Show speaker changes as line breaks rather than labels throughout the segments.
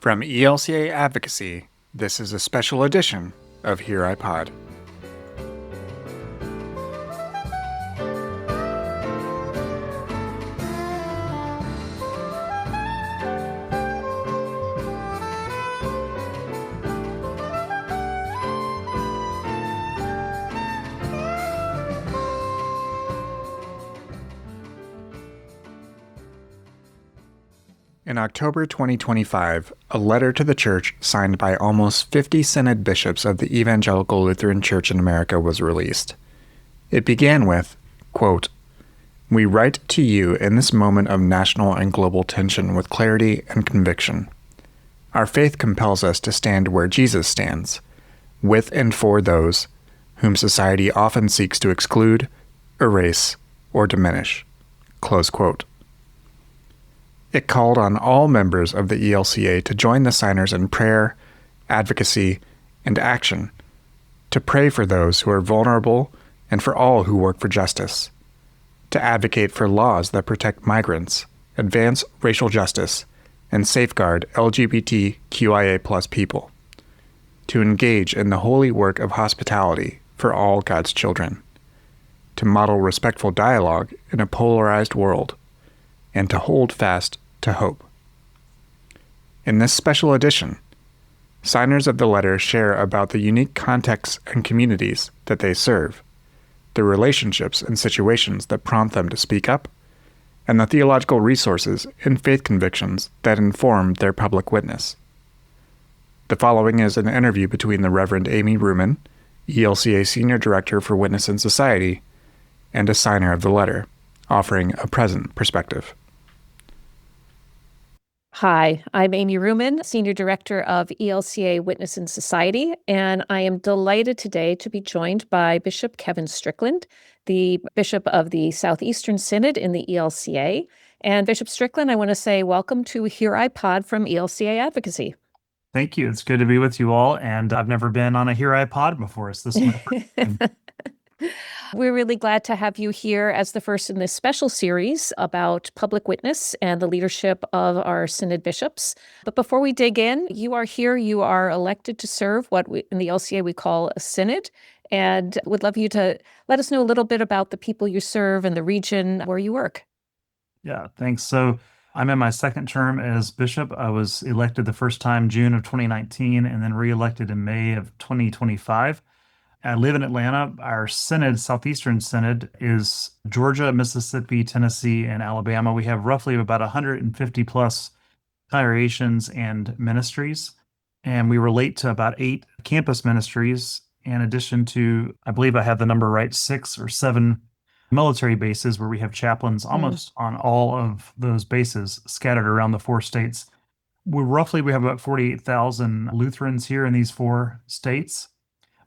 From ELCA Advocacy, this is a special edition of Here I Pod. In October 2025, a letter to the Church signed by almost 50 Synod bishops of the Evangelical Lutheran Church in America was released. It began with, quote, "We write to you in this moment of national and global tension with clarity and conviction. Our faith compels us to stand where Jesus stands, with and for those whom society often seeks to exclude, erase, or diminish." Close quote. It called on all members of the ELCA to join the signers in prayer, advocacy, and action, to pray for those who are vulnerable and for all who work for justice, to advocate for laws that protect migrants, advance racial justice, and safeguard LGBTQIA+ people, to engage in the holy work of hospitality for all God's children, to model respectful dialogue in a polarized world, and to hold fast to hope. In this special edition, signers of the letter share about the unique contexts and communities that they serve, the relationships and situations that prompt them to speak up, and the theological resources and faith convictions that inform their public witness. The following is an interview between the Reverend Amy Ruman, ELCA Senior Director for Witness in Society, and a signer of the letter, offering a present perspective.
Hi, I'm Amy Ruman, Senior Director of ELCA Witness in Society, and I am delighted today to be joined by Bishop Kevin Strickland, the Bishop of the Southeastern Synod in the ELCA. And Bishop Strickland, I want to say welcome to Here I Pod from ELCA Advocacy.
Thank you. It's good to be with you all, and I've never been on a Here I Pod before, so this is my first time.
We're really glad to have you here as the first in this special series about public witness and the leadership of our synod bishops. But before we dig in, you are here, you are elected to serve what in the LCA we call a synod, and would love you to let us know a little bit about the people you serve and the region where you work.
Yeah, thanks. So I'm in my second term as bishop. I was elected the first time June of 2019 and then re-elected in May of 2025. I live in Atlanta. Our synod, Southeastern Synod, is Georgia, Mississippi, Tennessee, and Alabama. We have roughly about 150 plus congregations and ministries, and we relate to about 8 campus ministries, in addition to, I believe I have the number right, 6 or 7 military bases where we have chaplains almost on all of those bases scattered around the 4 states. We have about 48,000 Lutherans here in these 4 states.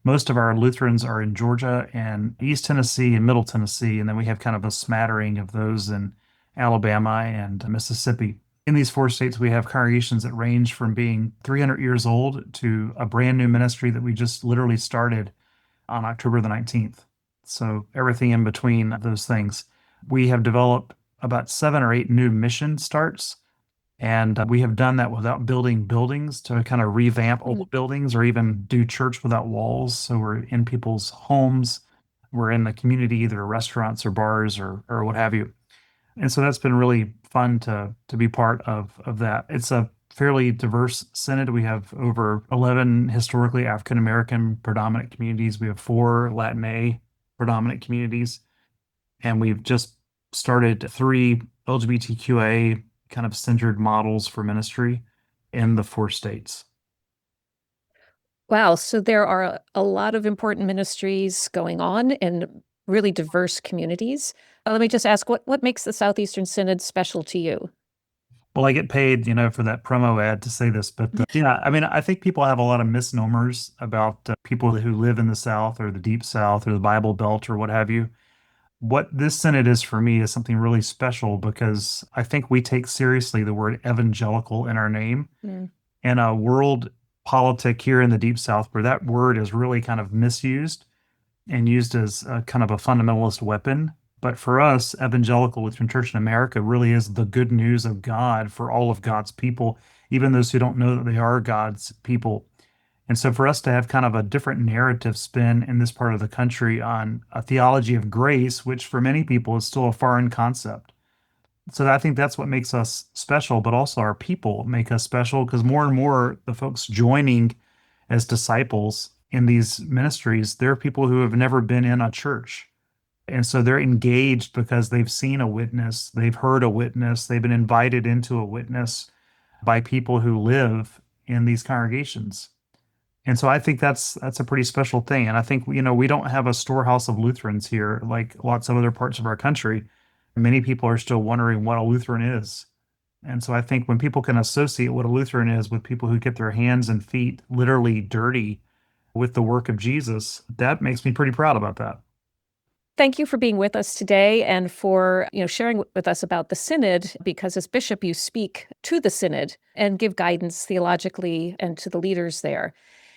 Most of our Lutherans are in Georgia and East Tennessee and Middle Tennessee, and then we have kind of a smattering of those in Alabama and Mississippi. In these 4 states, we have congregations that range from being 300 years old to a brand new ministry that we just literally started on October the 19th. So everything in between those things. We have developed about 7 or 8 new mission starts, and we have done that without building buildings to kind of revamp old buildings or even do church without walls. So we're in people's homes, we're in the community, either restaurants or bars or what have you. And so that's been really fun to be part of that. It's a fairly diverse synod. We have over 11 historically African-American predominant communities. We have 4 Latin predominant communities. And we've just started 3 LGBTQA kind of centered models for ministry in the 4 states.
Wow, so there are a lot of important ministries going on in really diverse communities. Let me just ask, what makes the Southeastern Synod special to you?
Well, I get paid, for that promo ad to say this, but I think people have a lot of misnomers about people who live in the South or the Deep South or the Bible Belt or what have you. What this synod is for me is something really special because I think we take seriously the word evangelical in our name. In a world politic here in the Deep South where that word is really kind of misused and used as a kind of a fundamentalist weapon. But for us, Evangelical Lutheran Church in America really is the good news of God for all of God's people even those who don't know that they are God's people. And so for us to have kind of a different narrative spin in this part of the country on a theology of grace, which for many people is still a foreign concept. So I think that's what makes us special, but also our people make us special because more and more the folks joining as disciples in these ministries, they're people who have never been in a church. And so they're engaged because they've seen a witness, they've heard a witness, they've been invited into a witness by people who live in these congregations. And so I think that's a pretty special thing. And I think, we don't have a storehouse of Lutherans here like lots of other parts of our country. Many people are still wondering what a Lutheran is. And so I think when people can associate what a Lutheran is with people who get their hands and feet literally dirty with the work of Jesus, that makes me pretty proud about that.
Thank you for being with us today and for, sharing with us about the Synod, because as bishop, you speak to the Synod and give guidance theologically and to the leaders there.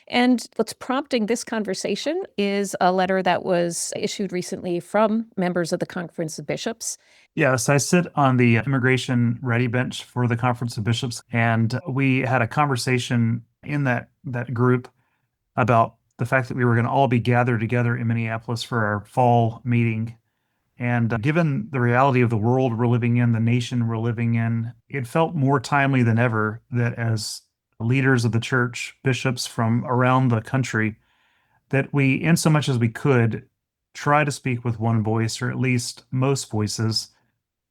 And what's prompting this conversation is a letter that was issued recently from members of the Conference of Bishops.
Yes, I sit on the immigration ready bench for the Conference of Bishops, and we had a conversation in that group about the fact that we were going to all be gathered together in Minneapolis for our fall meeting. And given the reality of the world we're living in, the nation we're living in, it felt more timely than ever that as leaders of the church, bishops from around the country, that we, in so much as we could, try to speak with one voice, or at least most voices,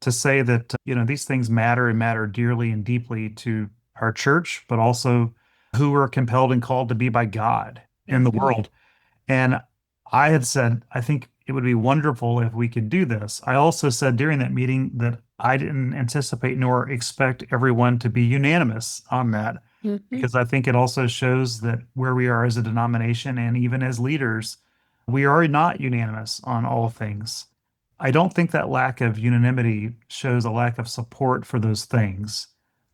to say that, these things matter and matter dearly and deeply to our church, but also who are compelled and called to be by God in the world. And I had said, I think it would be wonderful if we could do this. I also said during that meeting that I didn't anticipate nor expect everyone to be unanimous on that, because I think it also shows that where we are as a denomination and even as leaders, we are not unanimous on all things. I don't think that lack of unanimity shows a lack of support for those things.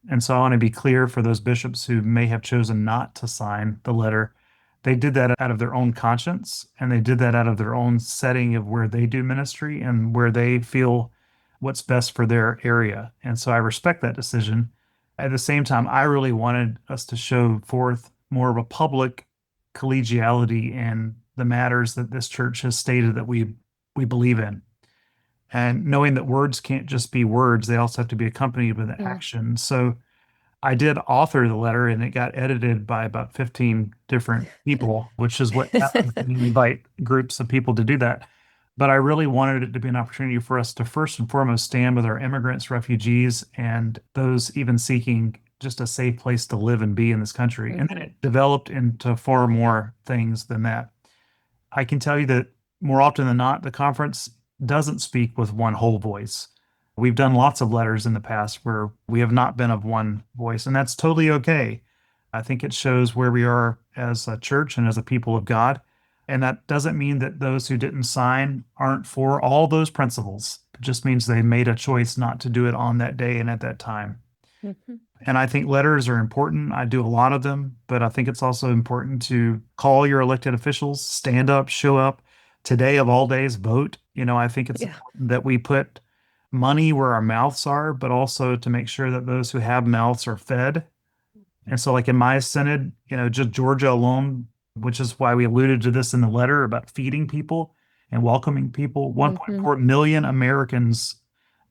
And so I want to be clear for those bishops who may have chosen not to sign the letter. They did that out of their own conscience, and they did that out of their own setting of where they do ministry and where they feel what's best for their area. And so I respect that decision. At the same time, I really wanted us to show forth more of a public collegiality in the matters that this church has stated that we believe in. And knowing that words can't just be words, they also have to be accompanied with action. So I did author the letter, and it got edited by about 15 different people, which is what happens when you invite groups of people to do that. But I really wanted it to be an opportunity for us to first and foremost stand with our immigrants, refugees, and those even seeking just a safe place to live and be in this country. And then it developed into far more things than that. I can tell you that more often than not, the conference doesn't speak with one whole voice. We've done lots of letters in the past where we have not been of one voice, and that's totally okay. I think it shows where we are as a church and as a people of God. And that doesn't mean that those who didn't sign aren't for all those principles. It just means they made a choice not to do it on that day and at that time. And I think letters are important. I do a lot of them, but I think it's also important to call your elected officials, stand up, show up. Today of all days, vote. I think it's important that we put money where our mouths are, but also to make sure that those who have mouths are fed. And so like in my synod, just Georgia alone, which is why we alluded to this in the letter about feeding people and welcoming people. 1.4 million Americans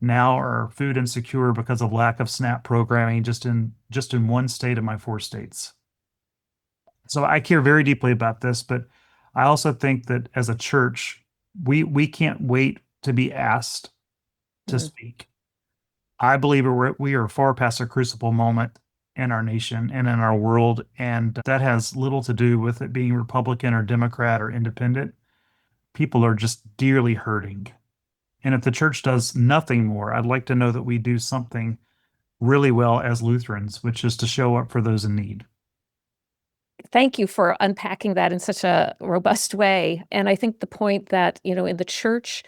now are food insecure because of lack of SNAP programming just in one state of my 4 states. So I care very deeply about this, but I also think that as a church, we can't wait to be asked to speak. I believe we are far past a crucible moment in our nation and in our world, and that has little to do with it being Republican or Democrat or independent. People are just dearly hurting. And if the church does nothing more, I'd like to know that we do something really well as Lutherans, which is to show up for those in need.
Thank you for unpacking that in such a robust way. And I think the point that, in the church,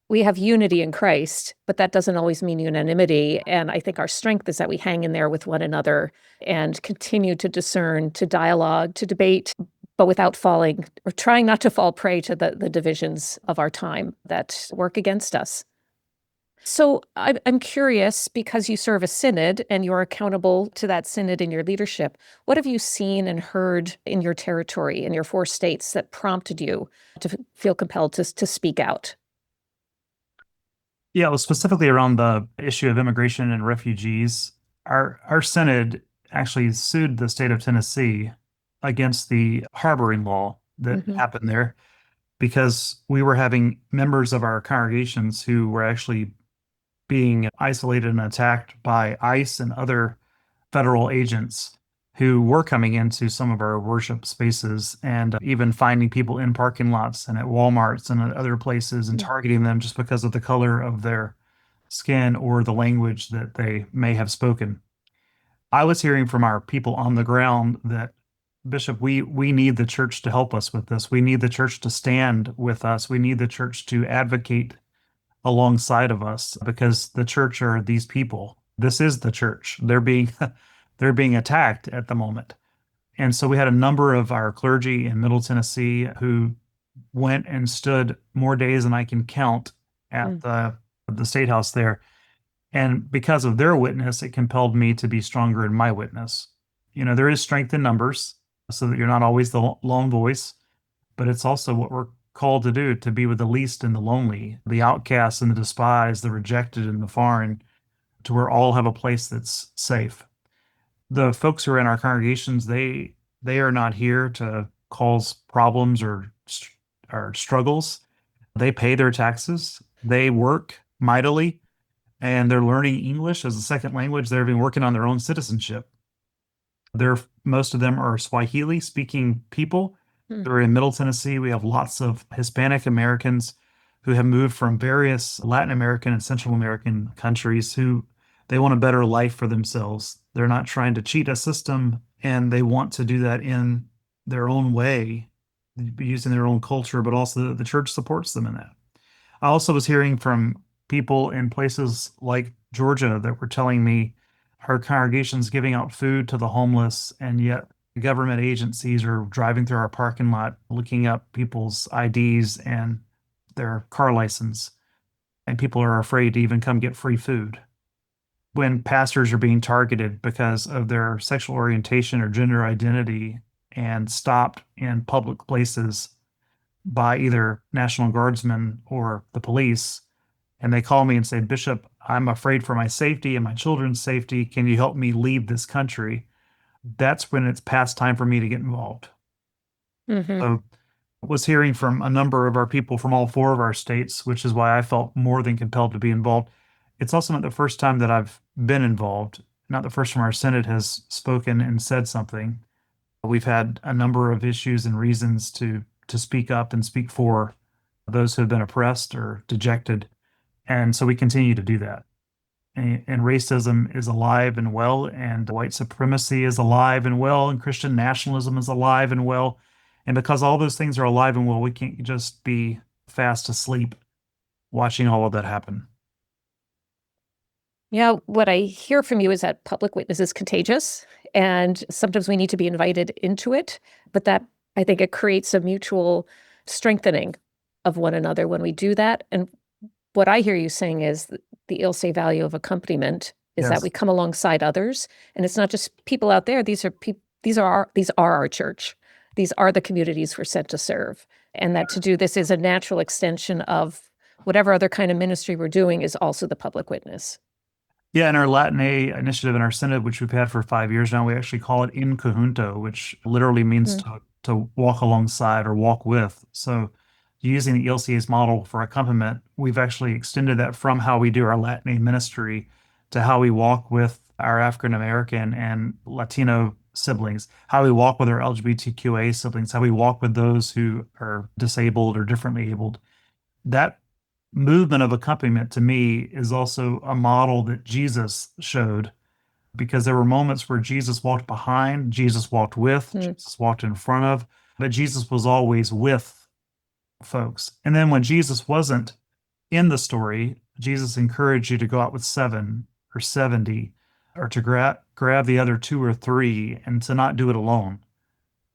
we have unity in Christ, but that doesn't always mean unanimity. And I think our strength is that we hang in there with one another and continue to discern, to dialogue, to debate, but without falling or trying not to fall prey to the divisions of our time that work against us. So I'm curious because you serve a synod and you're accountable to that synod in your leadership. What have you seen and heard in your territory, in your 4 states, that prompted you to feel compelled to speak out?
Yeah, well, specifically around the issue of immigration and refugees, our synod actually sued the state of Tennessee against the harboring law that
Hmm.
happened there because we were having members of our congregations who were actually being isolated and attacked by ICE and other federal agents who were coming into some of our worship spaces and even finding people in parking lots and at Walmarts and at other places and targeting them just because of the color of their skin or the language that they may have spoken. I was hearing from our people on the ground that, Bishop, we need the church to help us with this. We need the church to stand with us. We need the church to advocate alongside of us because the church are these people. This is the church. They're being they're being attacked at the moment. And so we had a number of our clergy in Middle Tennessee who went and stood more days than I can count at the state house there. And because of their witness, it compelled me to be stronger in my witness. You know, there is strength in numbers so that you're not always the lone voice, but it's also what we're called to do, to be with the least and the lonely, the outcasts and the despised, the rejected and the foreign, to where all have a place that's safe. The folks who are in our congregations, they are not here to cause problems or struggles. They pay their taxes. They work mightily, and they're learning English as a second language. They've been working on their own citizenship. Most of them are Swahili speaking people.
Mm.
They're in Middle Tennessee. We have lots of Hispanic Americans who have moved from various Latin American and Central American countries who they want a better life for themselves. They're not trying to cheat a system, and they want to do that in their own way, using their own culture, but also the church supports them in that. I also was hearing from people in places like Georgia that were telling me our congregation's giving out food to the homeless, and yet government agencies are driving through our parking lot, looking up people's IDs and their car license, and people are afraid to even come get free food. When pastors are being targeted because of their sexual orientation or gender identity and stopped in public places by either National Guardsmen or the police, and they call me and say, Bishop, I'm afraid for my safety and my children's safety. Can you help me leave this country? That's when it's past time for me to get involved.
Hmm.
So I was hearing from a number of our people from all 4 of our states, which is why I felt more than compelled to be involved. It's also not the first time that I've been involved, not the first time our Senate has spoken and said something. We've had a number of issues and reasons to speak up and speak for those who have been oppressed or dejected. And so we continue to do that. And racism is alive and well, and white supremacy is alive and well, and Christian nationalism is alive and well. And because all those things are alive and well, we can't just be fast asleep watching all of that happen.
Yeah, what I hear from you is that public witness is contagious, and sometimes we need to be invited into it. But that I think it creates a mutual strengthening of one another when we do that. And what I hear you saying is the ill-say value of accompaniment is that
Yes.
we come alongside others, and it's not just people out there. These are our church. These are the communities we're sent to serve, and that to do this is a natural extension of whatever other kind of ministry we're doing is also the public witness.
Yeah, in our Latin A initiative in our synod, which we've had for 5 years now, we actually call it in conjunto, which literally means
Mm.
to walk alongside or walk with. So using the ELCA's model for accompaniment, we've actually extended that from how we do our Latin A ministry to how we walk with our African American and Latino siblings, how we walk with our LGBTQA siblings, how we walk with those who are disabled or differently abled. That movement of accompaniment to me is also a model that Jesus showed, because there were moments where Jesus walked behind, Jesus walked with,
Mm.
Jesus walked in front of, but Jesus was always with folks. And then when Jesus wasn't in the story, Jesus encouraged you to go out with 7 or 70 or to grab the other 2 or 3 and to not do it alone.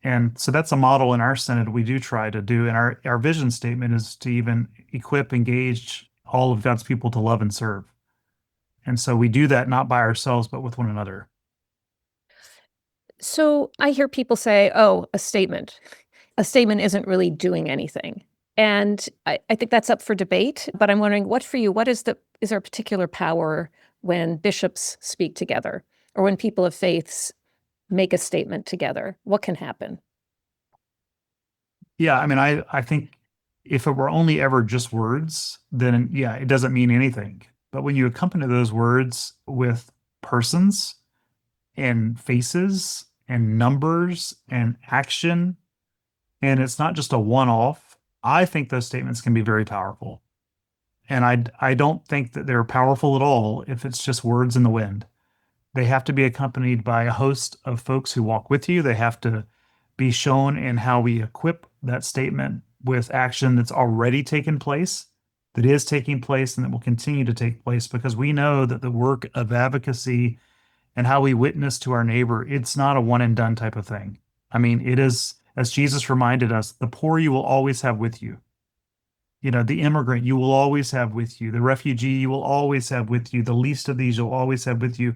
And so that's a model in our synod we do try to do. And our vision statement is to even equip, engage all of God's people to love and serve. And so we do that not by ourselves, but with one another.
So I hear people say, oh, a statement. A statement isn't really doing anything. And I think that's up for debate. But I'm wondering, what for you, is there a particular power when bishops speak together or when people of faiths make a statement together? What can happen?
Yeah, I mean, I think if it were only ever just words, then yeah, it doesn't mean anything. But when you accompany those words with persons and faces and numbers and action, and it's not just a one-off, I think those statements can be very powerful. And I don't think that they're powerful at all if it's just words in the wind. They have to be accompanied by a host of folks who walk with you. They have to be shown in how we equip that statement with action that's already taken place, that is taking place, and that will continue to take place, because we know that the work of advocacy and how we witness to our neighbor, it's not a one and done type of thing. I mean, it is, as Jesus reminded us, the poor you will always have with you. You know, the immigrant you will always have with you. The refugee you will always have with you. The least of these you'll always have with you.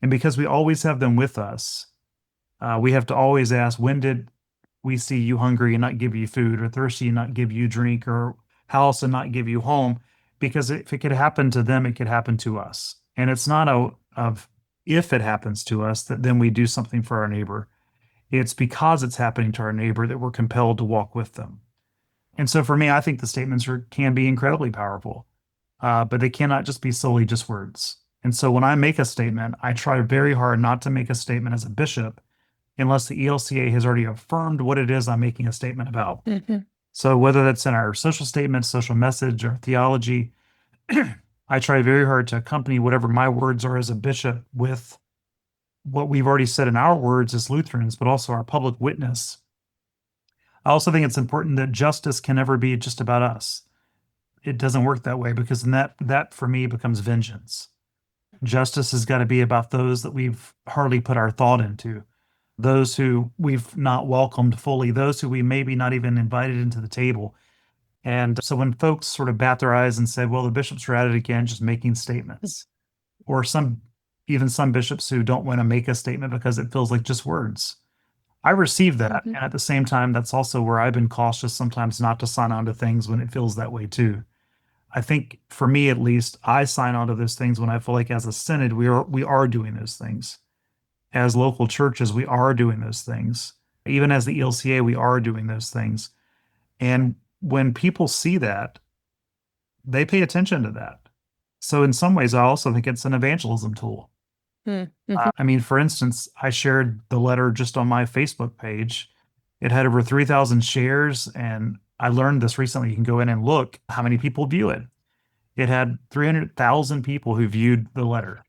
And because we always have them with us, we have to always ask, when did we see you hungry and not give you food, or thirsty and not give you drink, or house and not give you home? Because if it could happen to them, it could happen to us. And it's not of if it happens to us that then we do something for our neighbor. It's because it's happening to our neighbor that we're compelled to walk with them. And so for me, I think the statements can be incredibly powerful, but they cannot just be solely just words. And so when I make a statement, I try very hard not to make a statement as a bishop unless the ELCA has already affirmed what it is I'm making a statement about.
Mm-hmm.
So whether that's in our social statement, social message, or theology, I try very hard to accompany whatever my words are as a bishop with what we've already said in our words as Lutherans, but also our public witness. I also think it's important that justice can never be just about us. It doesn't work that way, because then that for me becomes vengeance. Justice has got to be about those that we've hardly put our thought into, those who we've not welcomed fully, those who we maybe not even invited into the table. And so when folks sort of bat their eyes and say, well, the bishops are at it again, just making statements, or even some bishops who don't want to make a statement because it feels like just words. I receive that.
Mm-hmm.
And at the same time, that's also where I've been cautious sometimes not to sign on to things when it feels that way too. I think for me, at least, I sign on to those things when I feel like as a synod, we are doing those things. As local churches, we are doing those things. Even as the ELCA, we are doing those things. And when people see that, they pay attention to that. So in some ways, I also think it's an evangelism tool.
Mm-hmm.
I mean, for instance, I shared the letter just on my Facebook page. It had over 3,000 shares, and I learned this recently. You can go in and look how many people view it. It had 300,000 people who viewed the letter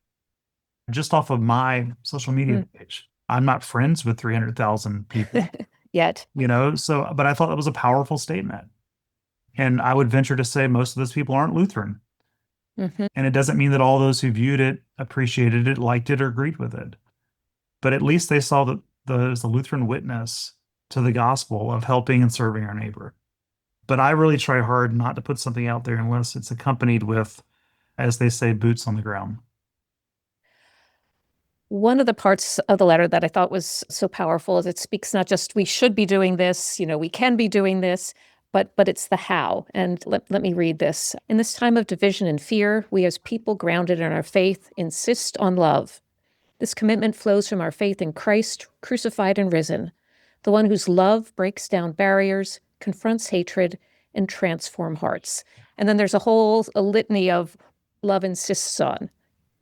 just off of my social media page. I'm not friends with 300,000 people
Yet.
so, but I thought that was a powerful statement. And I would venture to say most of those people aren't Lutheran.
Mm-hmm.
And it doesn't mean that all those who viewed it appreciated it, liked it, or agreed with it. But at least they saw that there's a Lutheran witness to the gospel of helping and serving our neighbor. But I really try hard not to put something out there unless it's accompanied with, as they say, boots on the ground.
One of the parts of the letter that I thought was so powerful is it speaks not just we should be doing this, we can be doing this, but it's the how. And let me read this. In this time of division and fear, we as people grounded in our faith insist on love. This commitment flows from our faith in Christ, crucified and risen, the one whose love breaks down barriers, confronts hatred, and transforms hearts. And then there's a litany of love insists on,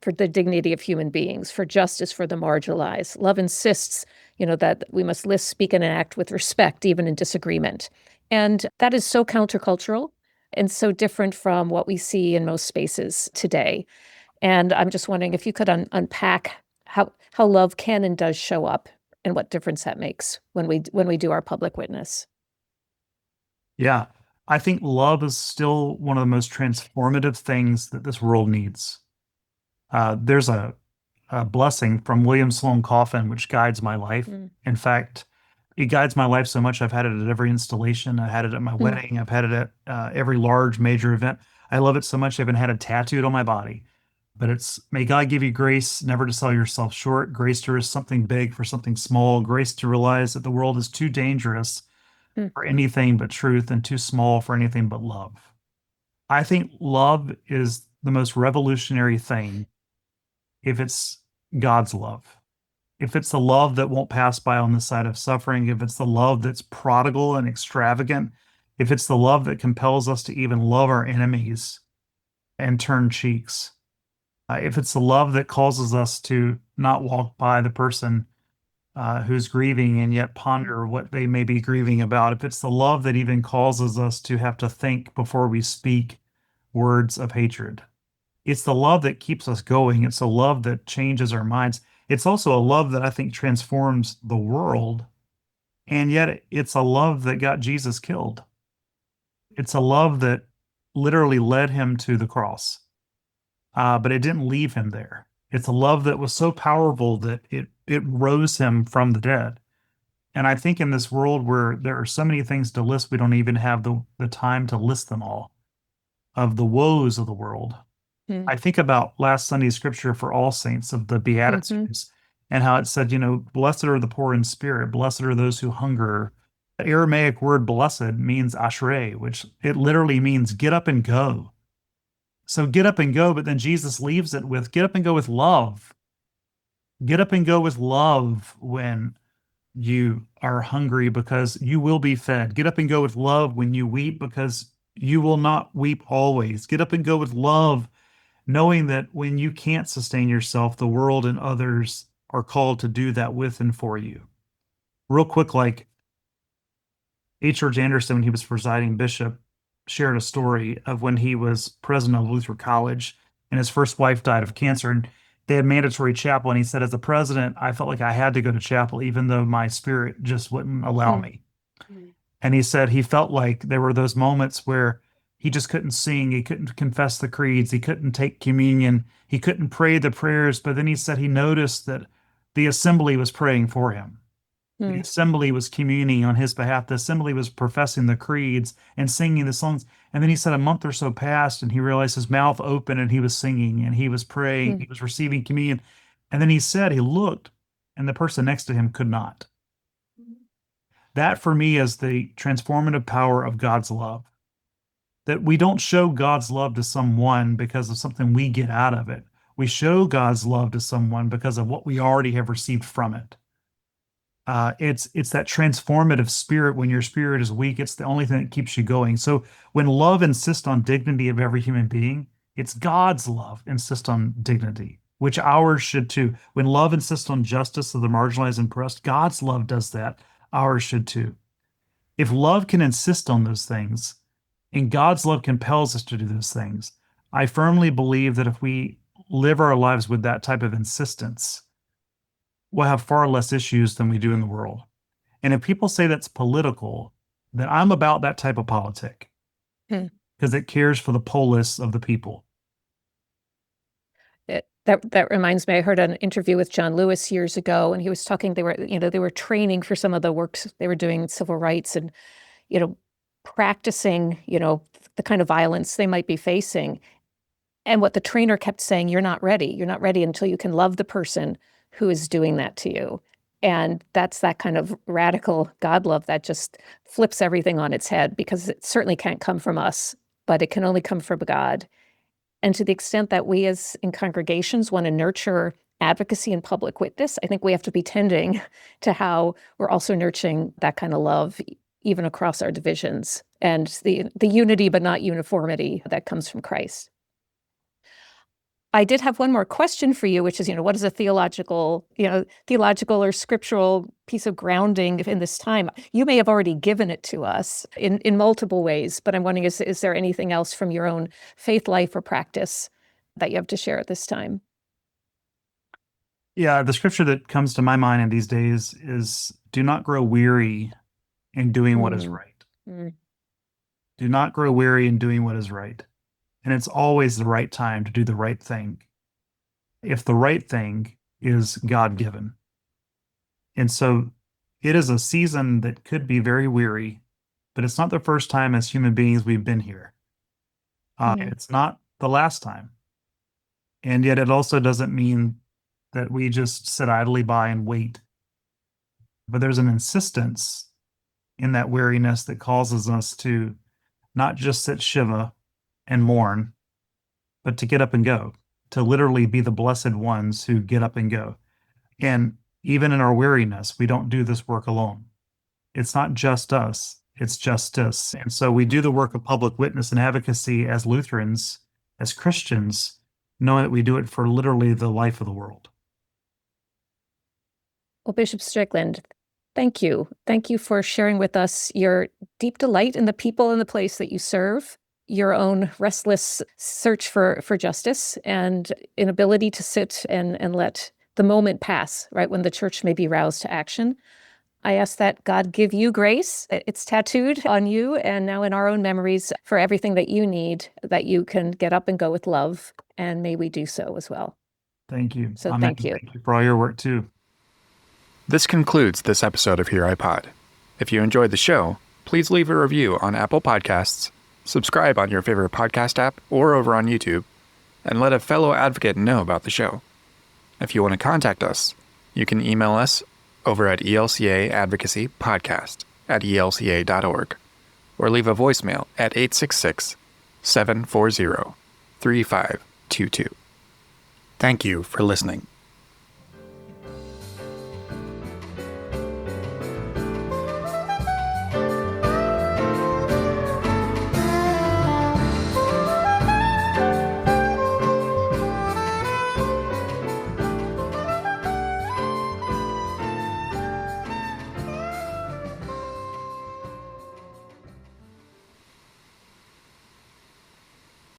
for the dignity of human beings, for justice for the marginalized. Love insists, that we must live, speak, and act with respect, even in disagreement. And that is so countercultural and so different from what we see in most spaces today. And I'm just wondering if you could unpack how love can and does show up and what difference that makes when we do our public witness.
Yeah, I think love is still one of the most transformative things that this world needs. There's a blessing from William Sloane Coffin, which guides my life. In fact, it guides my life so much, I've had it at every installation. I had it at my wedding. I've had it at every large major event. I love it so much I even had it tattooed on my body. But it's, may God give you grace never to sell yourself short, grace to risk something big for something small, grace to realize that the world is too dangerous
Mm.
for anything but truth and too small for anything but love. I think love is the most revolutionary thing if it's God's love. If it's the love that won't pass by on the side of suffering, if it's the love that's prodigal and extravagant, if it's the love that compels us to even love our enemies and turn cheeks, if it's the love that causes us to not walk by the person who's grieving and yet ponder what they may be grieving about, if it's the love that even causes us to have to think before we speak words of hatred, it's the love that keeps us going. It's a love that changes our minds. It's also a love that I think transforms the world. And yet it's a love that got Jesus killed. It's a love that literally led him to the cross, but it didn't leave him there. It's a love that was so powerful that it rose him from the dead. And I think in this world where there are so many things to list, we don't even have the time to list them all, of the woes of the world.
Mm.
I think about last Sunday's scripture for All Saints of the
Mhm.
Beatitudes and how it said, blessed are the poor in spirit, blessed are those who hunger. The Aramaic word blessed means ashrei, which it literally means get up and go. So get up and go, but then Jesus leaves it with get up and go with love. Get up and go with love when you are hungry because you will be fed. Get up and go with love when you weep because you will not weep always. Get up and go with love knowing that when you can't sustain yourself, the world and others are called to do that with and for you. Real quick, like H. George Anderson, when he was presiding bishop, shared a story of when he was president of Luther College and his first wife died of cancer. And they had mandatory chapel. And he said, as a president, I felt like I had to go to chapel, even though my spirit just wouldn't allow
Mm.
me. And he said he felt like there were those moments where he just couldn't sing, he couldn't confess the creeds, he couldn't take communion, he couldn't pray the prayers. But then he said he noticed that the assembly was praying for him. The
Mm.
assembly was communing on his behalf. The assembly was professing the creeds and singing the songs. And then he said a month or so passed and he realized his mouth opened and he was singing and he was praying, he
Mm.
was receiving communion. And then he said he looked and the person next to him could not. That for me is the transformative power of God's love. That we don't show God's love to someone because of something we get out of it. We show God's love to someone because of what we already have received from it. It's that transformative spirit. When your spirit is weak, it's the only thing that keeps you going. So when love insists on dignity of every human being, it's God's love insists on dignity, which ours should too. When love insists on justice of the marginalized and oppressed, God's love does that. Ours should too. If love can insist on those things, and God's love compels us to do those things, I firmly believe that if we live our lives with that type of insistence, we'll have far less issues than we do in the world. And if people say that's political, then I'm about that type of politic
Hmm.
because it cares for the polis of the people.
That reminds me, I heard an interview with John Lewis years ago, and he was talking, they were training for some of the works they were doing in civil rights and, practicing, the kind of violence they might be facing. And what the trainer kept saying, you're not ready. You're not ready until you can love the person who is doing that to you. And that's that kind of radical God love that just flips everything on its head, because it certainly can't come from us, but it can only come from God. And to the extent that we as in congregations want to nurture advocacy and public witness, I think we have to be tending to how we're also nurturing that kind of love, even across our divisions, and the unity but not uniformity that comes from Christ. I did have one more question for you, which is, what is a theological or scriptural piece of grounding in this time? You may have already given it to us in multiple ways, but I'm wondering, is there anything else from your own faith life or practice that you have to share at this time?
Yeah, the scripture that comes to my mind in these days is do not grow weary in doing what is
Mm.
right.
Mm.
Do not grow weary in doing what is right. And it's always the right time to do the right thing if the right thing is God given. And so it is a season that could be very weary, but it's not the first time as human beings we've been here. It's not the last time. And yet it also doesn't mean that we just sit idly by and wait. But there's an insistence in that weariness that causes us to not just sit Shiva and mourn, but to get up and go, to literally be the blessed ones who get up and go. And even in our weariness, we don't do this work alone. It's not just us, it's justice. And so we do the work of public witness and advocacy as Lutherans, as Christians, knowing that we do it for literally the life of the world.
Well, Bishop Strickland, thank you. Thank you for sharing with us your deep delight in the people and the place that you serve, your own restless search for justice, and inability to sit and let the moment pass, right, when the church may be roused to action. I ask that God give you grace. It's tattooed on you and now in our own memories for everything that you need, that you can get up and go with love, and may we do so as well.
Thank you.
So
Amen.
thank you.
Thank you for all your work too.
This concludes this episode of Here iPod. If you enjoyed the show, please leave a review on Apple Podcasts, subscribe on your favorite podcast app or over on YouTube, and let a fellow advocate know about the show. If you want to contact us, you can email us over at elcaadvocacypodcast@elca.org or leave a voicemail at 866-740-3522. Thank you for listening.